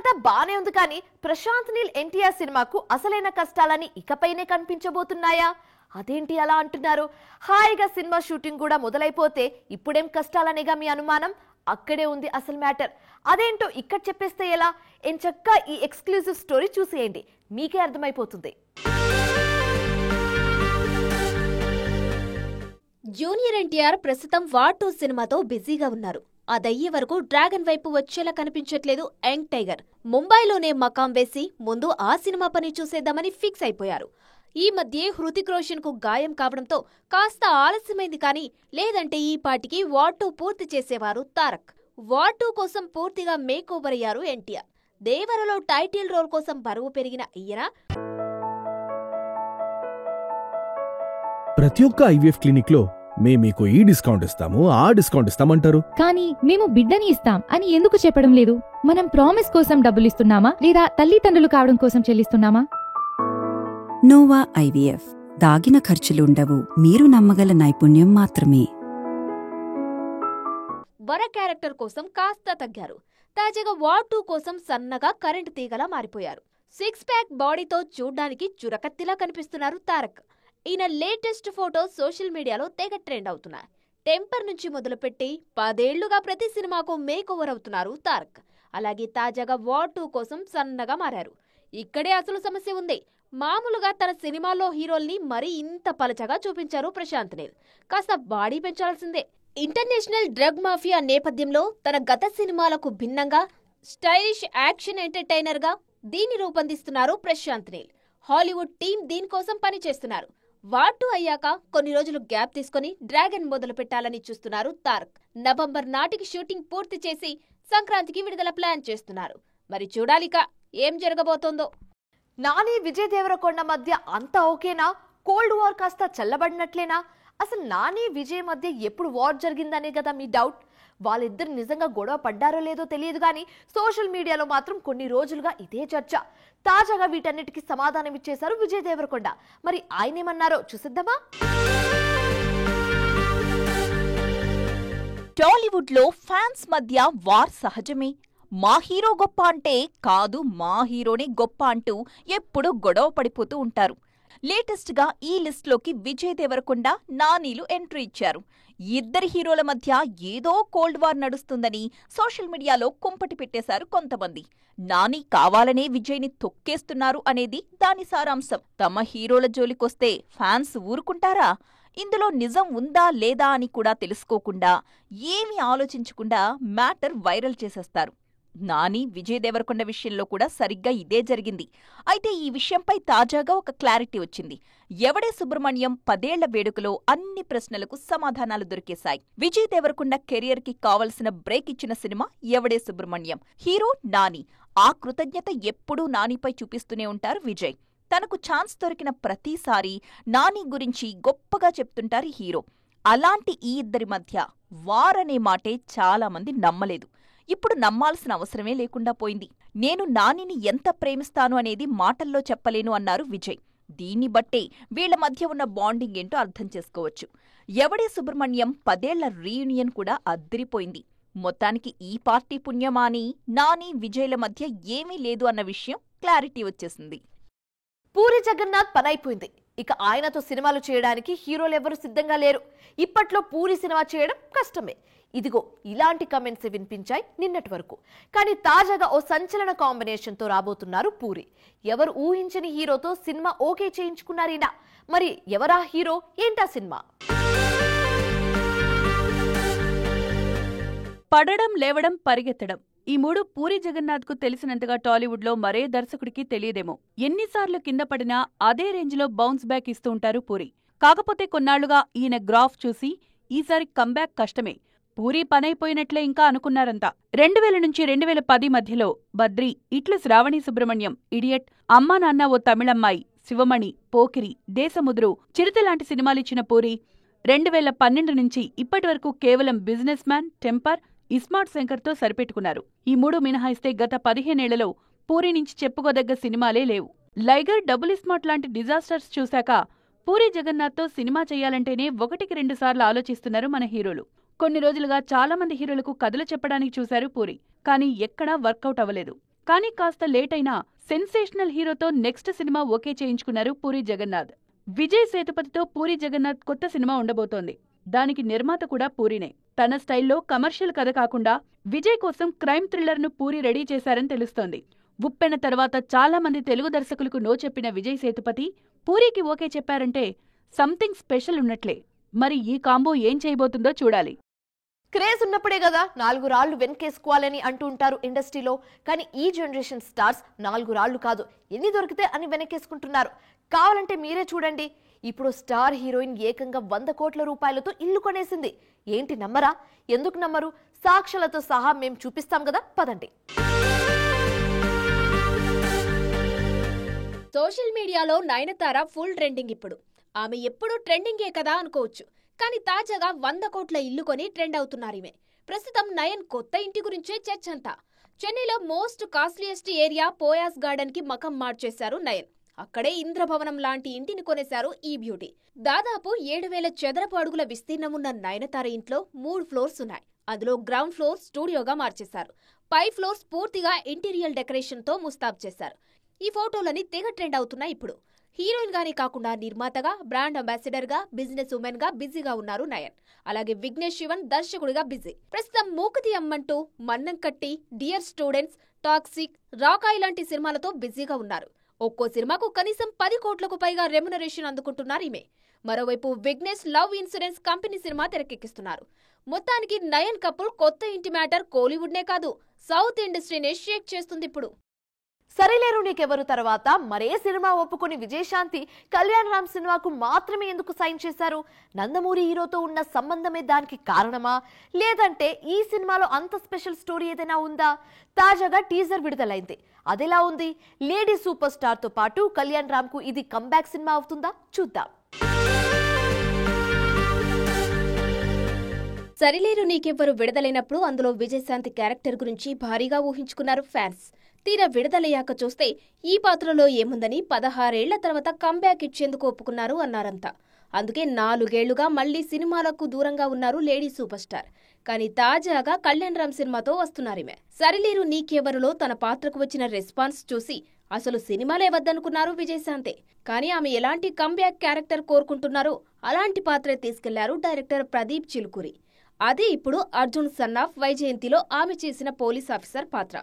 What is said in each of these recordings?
ఇదంతా బానే ఉంది కానీ ప్రశాంత్ నీల్ ఎన్టీఆర్ సినిమాకు అసలైన కష్టాలని ఇకపైనే కనిపించబోతున్నాయా? అదేంటి అలా అంటున్నారు? హాయిగా సినిమా షూటింగ్ కూడా మొదలైపోతే ఇప్పుడేం కష్టాలనేగా మీ అనుమానం? అక్కడే ఉంది అసలు మ్యాటర్. అదేంటో ఇక్కడ చెప్పేస్తే ఎలా? ఎంచక్కా ఈ ఎక్స్క్లూజివ్ స్టోరీ చూసేయండి, మీకే అర్థమైపోతుంది. జూనియర్ ఎన్టీఆర్ ప్రస్తుతం వార్ 2 సినిమాతో బిజీగా ఉన్నారు. అదయ్యే వరకు డ్రాగన్ వైపు వచ్చేలా కనిపించట్లేదు యంగ్ టైగర్. ముంబైలోనే మకాం వేసి ముందు ఆ సినిమా పని చూసేద్దామని ఫిక్స్ అయిపోయారు. ఈ మధ్య హృతిక్ రోషన్ కు గాయం కావడంతో కాస్త ఆలస్యమైంది కానీ లేదంటే ఈ పాటికి వార్ 2 పూర్తి చేసేవారు తారక్. వార్ 2 కోసం పూర్తిగా మేక్ ఓవర్ అయ్యారు ఎన్టీఆర్. దేవరలో టైటిల్ రోల్ కోసం బరువు పెరిగిన ఈయన ప్రతి ఒక్క ఐవీఎఫ్ క్లినిక్ లో మేము మీకు ఈ డిస్కౌంట్ ఇస్తాము, ఆ డిస్కౌంట్ ఇస్తామంటారు. కానీ మేము బిడ్డని ఇస్తాం అని ఎందుకు చెప్పడం లేదు? మనం ప్రామిస్ కోసం డబ్బులిస్తున్నామా లేదా తల్లిదండ్రులు కావడం కోసం చెల్లిస్తున్నామా? Nova IVF. దాగిన ఖర్చులుండవు, మీరు నమ్మగల నైపుణ్యం మాత్రమే. వర క్యారెక్టర్ కోసం కాస్త తగ్గారు. తాజాగా వార్ 2 కోసం సన్నగా కరెంటు తీగలా మారిపోయారు. 6 ప్యాక్ బాడీతో చూడ్డానికి చురకత్తిలా కనిపిస్తున్నారు తారక్. ఈయన లేటెస్ట్ ఫోటో సోషల్ మీడియాలో తెగ ట్రెండ్ అవుతున్నాయి. టెంపర్ నుంచి మొదలుపెట్టి 10 ఏళ్లుగా ప్రతి సినిమాకు మేక్ ఓవర్ అవుతున్నారు తారక్. అలాగే తాజాగా వార్ 2 కోసం సన్నగా మారారు. ఇక్కడే అసలు సమస్య ఉంది. మామూలుగా తన సినిమాల్లో హీరోల్ని మరీ ఇంత పలచగా చూపించారు ప్రశాంత్ నీల్. కాస్త బాడీ పెంచాల్సిందే. ఇంటర్నేషనల్ డ్రగ్ మాఫియా నేపథ్యంలో తన గత సినిమాలకు భిన్నంగా స్టైలిష్ యాక్షన్ ఎంటర్టైనర్ గా దీన్ని రూపొందిస్తున్నారు ప్రశాంత్ నీల్. హాలీవుడ్ టీం దీనికోసం పనిచేస్తున్నారు. వార్ 2 అయ్యాక కొన్ని రోజులు గ్యాప్ తీసుకుని డ్రాగన్ మొదలు పెట్టాలని చూస్తున్నారు తారక్. నవంబర్ నాటికి షూటింగ్ పూర్తి చేసి సంక్రాంతికి విడుదల ప్లాన్ చేస్తున్నారు. మరి చూడాలిక ఏం జరగబోతోందో. నాని విజయ్ దేవరకొండ మధ్య అంతా ఓకేనా? కోల్డ్ వార్ కాస్త చల్లబడినట్లేనా? అసలు నాని విజయ్ మధ్య ఎప్పుడు వార్ జరిగిందనే కదా మీ డౌట్. వాళ్ళిద్దరు నిజంగా గొడవ పడ్డారో లేదో తెలియదు కానీ సోషల్ మీడియాలో మాత్రం కొన్ని రోజులుగా ఇదే చర్చ. తాజాగా వీటన్నిటికీ సమాధానం ఇచ్చేశారు విజయ్ దేవరకొండ. మరి ఆయనేమన్నారో చూసిద్దామా? టాలీవుడ్ లో ఫ్యాన్స్ మధ్య వార్ సహజమే. మా హీరో గొప్ప అంటే కాదు, మా హీరోనే గొప్ప అంటూ ఎప్పుడూ గొడవ పడిపోతూ ఉంటారు. లేటెస్ట్ గా ఈ లిస్ట్ లోకి విజయ్ దేవరకొండ, నానీలు ఎంట్రీ ఇచ్చారు. ఇద్దరి హీరోల మధ్య ఏదో కోల్డ్ వార్ నడుస్తుందని సోషల్ మీడియాలో కుంపటి పెట్టేశారు కొంతమంది. నాని కావాలనే విజయ్ని తొక్కేస్తున్నారు అనేది దాని సారాంశం. తమ హీరోల జోలికొస్తే ఫ్యాన్స్ ఊరుకుంటారా? ఇందులో నిజం ఉందా లేదా అని కూడా తెలుసుకోకుండా, ఏమీ ఆలోచించకుండా మ్యాటర్ వైరల్ చేసేస్తారు. నాని విజయ్ దేవరకొండ విషయంలో కూడా సరిగ్గా ఇదే జరిగింది. అయితే ఈ విషయంపై తాజాగా ఒక క్లారిటీ వచ్చింది. ఎవడే సుబ్రహ్మణ్యం 10 ఏళ్ల వేడుకలో అన్ని ప్రశ్నలకు సమాధానాలు దొరికేశాయి. విజయ్ దేవరకొండ కెరియర్ కి కావలసిన బ్రేక్ ఇచ్చిన సినిమా ఎవడే సుబ్రహ్మణ్యం. హీరో నాని. ఆ కృతజ్ఞత ఎప్పుడూ నానిపై చూపిస్తూనే ఉంటారు విజయ్. తనకు ఛాన్స్ దొరికిన ప్రతిసారి నాని గురించి గొప్పగా చెప్తుంటారు హీరో. అలాంటి ఈ ఇద్దరి మధ్య వార్ అనే మాటే చాలా మంది నమ్మలేదు. ఇప్పుడు నమ్మాల్సిన అవసరమే లేకుండా పోయింది. నేను నానిని ఎంత ప్రేమిస్తాను అనేది మాటల్లో చెప్పలేను అన్నారు విజయ్. దీన్ని బట్టే వీళ్ల మధ్య ఉన్న బాండింగ్ ఏంటో అర్థం చేసుకోవచ్చు. ఎవడే సుబ్రహ్మణ్యం 10 ఏళ్ల రీయూనియన్ కూడా అద్దిరిపోయింది. మొత్తానికి ఈ పార్టీ పుణ్యమా అని నాని విజయ్ల మధ్య ఏమీ లేదు అన్న విషయం క్లారిటీ వచ్చేసింది. పూరి జగన్నాథ్ పనైపోయింది. ఇక ఆయనతో సినిమాలు చేయడానికి హీరోలెవరూ సిద్ధంగా లేరు. ఇప్పట్లో పూరి సినిమా చేయడం కష్టమే. ఇదిగో ఇలాంటి కమెంట్స్ వినిపించాయి నిన్నటి వరకు. కానీ తాజాగా ఓ సంచలన కాంబినేషన్తో రాబోతున్నారు పూరి. ఎవరు ఊహించని హీరోతో సినిమా ఓకే చేయించుకున్నారీనా? మరి ఎవరా హీరో, ఏంటా సినిమా? పడడం, లేవడం, పరిగెత్తడం ఈ మూడు పూరి జగన్నాథ్కు తెలిసినంతగా టాలీవుడ్లో మరే దర్శకుడికి తెలియదేమో. ఎన్నిసార్లు కింద పడినా అదే రేంజ్లో బౌన్స్ బ్యాక్ ఇస్తూ ఉంటారు పూరి. కాకపోతే కొన్నాళ్లుగా ఈయన గ్రాఫ్ చూసి ఈసారి కంబ్యాక్ కష్టమే. పూరి పనైపోయినట్లే ఇంకా అనుకున్నారంతా. 2000 నుంచి 2010 మధ్యలో బద్రి, ఇట్లు శ్రావణి సుబ్రహ్మణ్యం, ఇడియట్, అమ్మా నాన్న ఓ తమిళమ్మాయి, శివమణి, పోకిరి, దేశముద్రు, చిరుతలాంటి సినిమాలిచ్చిన పూరి 2012 నుంచి ఇప్పటివరకు కేవలం బిజినెస్ మ్యాన్, టెంపర్, ఇస్మార్ట్ శంకర్తో సరిపెట్టుకున్నారు. ఈ మూడు మినహాయిస్తే గత 15 ఏళ్లలో పూరి నుంచి చెప్పుకోదగ్గ సినిమాలే లేవు. లైగర్, డబుల్ ఇస్మార్ట్ లాంటి డిజాస్టర్స్ చూశాక పూరి జగన్నాథ్తో సినిమా చేయాలంటేనే 1-2 సార్లు ఆలోచిస్తున్నారు మన హీరోలు. కొన్ని రోజులుగా చాలా మంది హీరోలకు కథలు చెప్పడానికి చూశారు పూరి. కానీ ఎక్కడా వర్కౌట్ అవ్వలేదు. కానీ కాస్త లేట్ అయినా సెన్సేషనల్ హీరోతో నెక్స్ట్ సినిమా ఓకే చేయించుకున్నారు పూరి జగన్నాథ్. విజయ్ సేతుపతితో పూరి జగన్నాథ్ కొత్త సినిమా ఉండబోతోంది. దానికి నిర్మాత కూడా పూరినే. తన స్టైల్లో కమర్షియల్ కథ కాకుండా విజయ్ కోసం క్రైమ్ థ్రిల్లర్ను పూరి రెడీ చేశారని తెలుస్తోంది. ఉప్పెన తర్వాత చాలా మంది తెలుగు దర్శకులకు నో చెప్పిన విజయ్ సేతుపతి పూరికి ఓకే చెప్పారంటే సంథింగ్ స్పెషల్ ఉన్నట్లే. మరి ఈ కాంబో ఏం చేయబోతుందో చూడాలి. క్రేజ్ ఉన్నప్పుడే కదా 4 రాళ్లు వెనకేసుకోవాలని అంటూ ఉంటారు ఇండస్ట్రీలో. కానీ ఈ జనరేషన్ స్టార్స్ 4 రాళ్లు కాదు, ఎన్ని దొరికితే అని వెనకేసుకుంటున్నారు. కావాలంటే మీరే చూడండి. ఇప్పుడు స్టార్ హీరోయిన్ ఏకంగా 100 కోట్ల రూపాయలతో ఇల్లు కొనేసింది. ఏంటి నమ్మరా? ఎందుకు నమ్మరు? సాక్ష్యాలతో సహా మేం చూపిస్తాం కదా, పదండి. సోషల్ మీడియాలో నయనతార ఫుల్ ట్రెండింగ్. ఇప్పుడు ఆమె ఎప్పుడూ ట్రెండింగే కదా అనుకోవచ్చు. కానీ తాజాగా 100 కోట్ల ఇల్లు కొని ట్రెండ్ అవుతున్నారు ఈమె. ప్రస్తుతం నయన్ కొత్త ఇంటి గురించే చర్చంతా. చెన్నైలో మోస్ట్ కాస్ట్లీయెస్ట్ ఏరియా పోయాస్ గార్డెన్ కి మకం మార్చేశారు నయన్. అక్కడే ఇంద్రభవనం లాంటి ఇంటిని కొనేశారు ఈ బ్యూటీ. దాదాపు 7,000 చదరపు అడుగుల విస్తీర్ణం ఉన్న నయనతార ఇంట్లో 3 ఫ్లోర్స్ ఉన్నాయి. అందులో గ్రౌండ్ ఫ్లోర్ స్టూడియోగా మార్చేశారు. పై ఫ్లోర్స్ పూర్తిగా ఇంటీరియర్ డెకరేషన్ తో ముస్తాబ్ చేశారు. ఈ ఫోటోలని తెగ ట్రెండ్ అవుతున్నాయి ఇప్పుడు. హీరోయిన్ గానే కాకుండా నిర్మాతగా, బ్రాండ్ అంబాసిడర్ గా, బిజినెస్ ఉమెన్ గా బిజీగా ఉన్నారు నయన్. అలాగే విఘ్నేష్ శివన్ దర్శకుడిగా బిజీ. ప్రస్తుతం మూకుతి అమ్మంటూ, మన్నం కట్టి, డియర్ స్టూడెంట్స్, టాక్సిక్, రాకాయ్ లాంటి సినిమాలతో బిజీగా ఉన్నారు. ఒక్కో సినిమాకు కనీసం 10 కోట్లకు పైగా రెమ్యునరేషన్ అందుకుంటున్నారు ఈమె. మరోవైపు విఘ్నేష్ లవ్ ఇన్సూరెన్స్ కంపెనీ సినిమా తెరకెక్కిస్తున్నారు. మొత్తానికి నయన్ కపుల్ కొత్త ఇంటి మ్యాటర్ కోలీవుడ్ నే కాదు, సౌత్ ఇండస్ట్రీనే షేక్ చేస్తుంది ఇప్పుడు. సరిలేరు నీకెవరు తర్వాత మరే సినిమా ఒప్పుకొని విజయశాంతి కళ్యాణ్ రామ్ సినిమాకు మాత్రమే ఎందుకు సైన్ చేశారు? నందమూరి హీరోతో ఉన్న సంబంధమే దానికి కారణమా? లేదంటే ఈ సినిమాలో అంత స్పెషల్ స్టోరీ ఏదైనా ఉందా? తాజాగా టీజర్ విడుదలైంది. అదెలా ఉంది? లేడీ సూపర్ స్టార్ తో పాటు కళ్యాణ్ రామ్ కు ఇది కంబ్యాక్ సినిమా అవుతుందా? చూద్దాం. సరిలేరు నీకెవ్వరు విడుదలైనప్పుడు అందులో విజయశాంతి క్యారెక్టర్ గురించి భారీగా ఊహించుకున్నారు ఫ్యాన్స్. తీరా విడుదలయ్యాక చూస్తే ఈ పాత్రలో ఏముందని 16 ఏళ్ల తర్వాత కంబ్యాక్ ఇచ్చేందుకు ఒప్పుకున్నారు అన్నారంతా. అందుకే 4 ఏళ్లుగా మళ్లీ సినిమాలకు దూరంగా ఉన్నారు లేడీ సూపర్ స్టార్. కానీ తాజాగా కళ్యాణ్ రామ్ సినిమాతో వస్తున్నారిమే. సరిలేరు నీకెవ్వరులో తన పాత్రకు వచ్చిన రెస్పాన్స్ చూసి అసలు సినిమాలే వద్దనుకున్నారు విజయశాంతి. కానీ ఆమె ఎలాంటి కంబ్యాక్ క్యారెక్టర్ కోరుకుంటున్నారో అలాంటి పాత్రే తీసుకెళ్లారు డైరెక్టర్ ప్రదీప్ చిలుకూరి. అదే ఇప్పుడు అర్జున్ సన్ ఆఫ్ వైజయంతిలో ఆమె చేసిన పోలీస్ ఆఫీసర్ పాత్ర.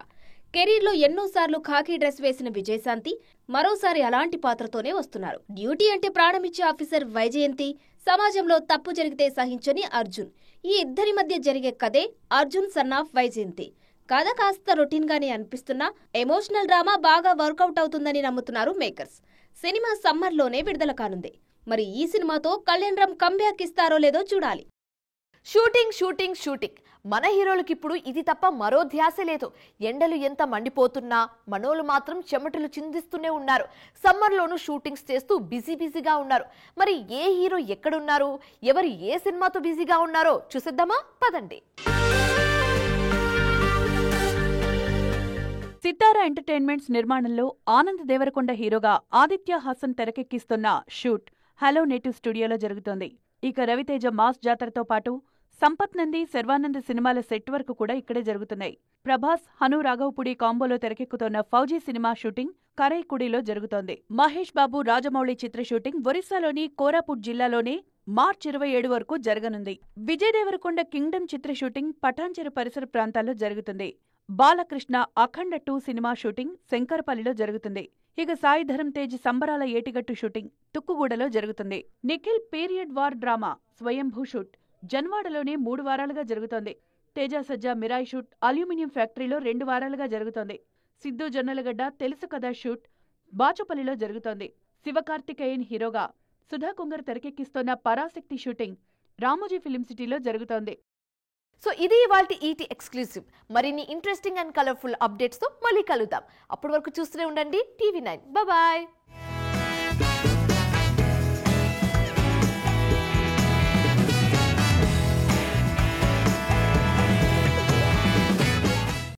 కెరీర్లో ఎన్నోసార్లు ఖాకీ డ్రెస్ వేసిన విజయశాంతి మరోసారి అలాంటి పాత్రతోనే వస్తున్నారు. డ్యూటీ అంటే ప్రాణమిచ్చే ఆఫీసర్ వైజయంతి, సమాజంలో తప్పు జరిగితే సహించని అర్జున్. ఈ ఇద్దరి మధ్య జరిగే కథే అర్జున్ సన్ ఆఫ్ వైజయంతి. కథ కాస్త రొటీన్ గానే అనిపిస్తున్నా ఎమోషనల్ డ్రామా బాగా వర్కౌట్ అవుతుందని నమ్ముతున్నారు మేకర్స్. సినిమా సమ్మర్లోనే విడుదల కానుంది. మరి ఈ సినిమాతో కళ్యాణ్ రామ్ కంబ్యాక్ ఇస్తారో లేదో చూడాలి. Shooting shooting shooting. మన హీరోలకు ఇప్పుడు ఇది తప్ప మరో ధ్యాస లేదు. ఎండలు ఎంత మండిపోతున్నా మనోళ్ళు మాత్రం చెమటలు చిందిస్తూనే ఉన్నారు. సమ్మర్లోనూ షూటింగ్స్ చేస్తూ బిజీగా ఉన్నారు. మరి ఏ హీరో ఎక్కడున్నారు, ఎవరు ఏ సినిమాతో బిజీగా ఉన్నారో చూసేద్దామా, పదండి. సితారా ఎంటర్టైన్మెంట్స్ నిర్మాణంలో ఆనంద్ దేవరకొండ హీరోగా ఆదిత్య హాసన్ తెరకెక్కిస్తున్న షూట్ హలో నేటివ్ స్టూడియోలో జరుగుతోంది. ఇక రవితేజ మాస్ జాతరతో పాటు సంపత్ నంది, శర్వానంద్ సినిమాల సెట్ వర్క్ కూడా ఇక్కడే జరుగుతున్నాయి. ప్రభాస్, హను రాఘవపుడి కాంబోలో తెరకెక్కుతోన్న ఫౌజీ సినిమా షూటింగ్ కరైకుడిలో జరుగుతోంది. మహేష్ బాబు, రాజమౌళి చిత్ర షూటింగ్ ఒరిస్సాలోని కోరాపుట్ జిల్లాలోనే మార్చి 27 వరకు జరగనుంది. విజయ్ దేవరకొండ కింగ్డమ్ చిత్ర షూటింగ్ పటాన్చెరు పరిసర ప్రాంతాల్లో జరుగుతుంది. బాలకృష్ణ అఖండ 2 సినిమా షూటింగ్ శంకరపల్లిలో జరుగుతుంది. ఇక సాయి ధరమ్ తేజ్ సంబరాల ఏటిగట్టు షూటింగ్ తుక్కుగూడలో జరుగుతుంది. నిఖిల్ పీరియడ్ వార్ డ్రామా స్వయంభూ షూట్ జన్వాడలోనే 3 వారాలుగా జరుగుతోంది. తేజ సజ్జా మిరాయ్ షూట్ అల్యూమినియం ఫ్యాక్టరీలో 2 వారాలుగా జరుగుతోంది. సిద్ధు జొన్నలగడ్డ తెలుసు కదా షూట్ బాచుపల్లిలో జరుగుతోంది. శివకార్తికేయన్ హీరోగా సుధా కుంగర్ తెరకెక్కిస్తోన్న పరాశక్తి షూటింగ్ రామోజీ ఫిలిం సిటీలో జరుగుతోంది. సో ఇది ఇవాల్టి ఈటీ ఎక్స్క్లూసివ్. మరిన్ని ఇంట్రెస్టింగ్ అండ్ కలర్ఫుల్ అప్డేట్స్తో మళ్ళీ కలుద్దాం. అప్పటి వరకు చూస్తూనే ఉండండి టీవీ9. బాయ్.